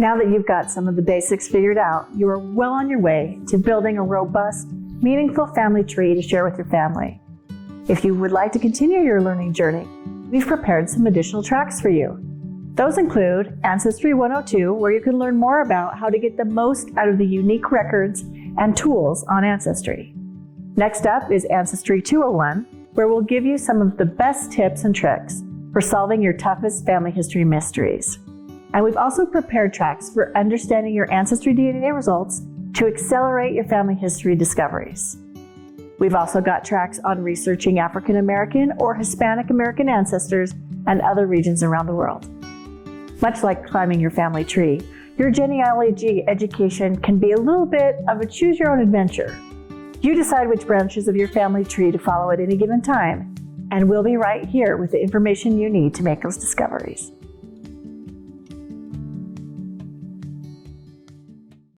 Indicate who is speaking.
Speaker 1: Now that you've got some of the basics figured out, you are well on your way to building a robust, meaningful family tree to share with your family. If you would like to continue your learning journey, we've prepared some additional tracks for you. Those include Ancestry 102, where you can learn more about how to get the most out of the unique records and tools on Ancestry. Next up is Ancestry 201, where we'll give you some of the best tips and tricks for solving your toughest family history mysteries. And we've also prepared tracks for understanding your Ancestry DNA results to accelerate your family history discoveries. We've also got tracks on researching African American or Hispanic American ancestors and other regions around the world. Much like climbing your family tree, your genealogy education can be a little bit of a choose-your-own adventure. You decide which branches of your family tree to follow at any given time, and we'll be right here with the information you need to make those discoveries.